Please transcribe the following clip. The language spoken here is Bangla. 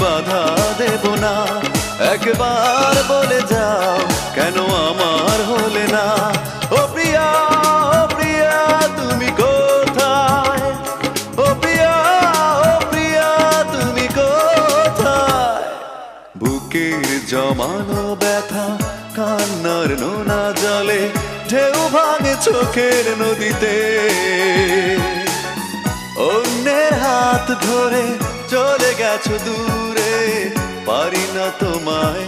বাধা দেব না। একবার বলে যাও কেন আমার হলে না। ও প্রিয়া, ও প্রিয়া তুমি কোথায়? ও প্রিয়া, ও প্রিয়া তুমি কোথায়? বুকের জমানো ব্যথা কান্নার নোনা জলে ঢেউ ভাঙে চোখের নদীতে। অন্যের হাত ধরে চলে গেছো দূরে, পারি না তোমায়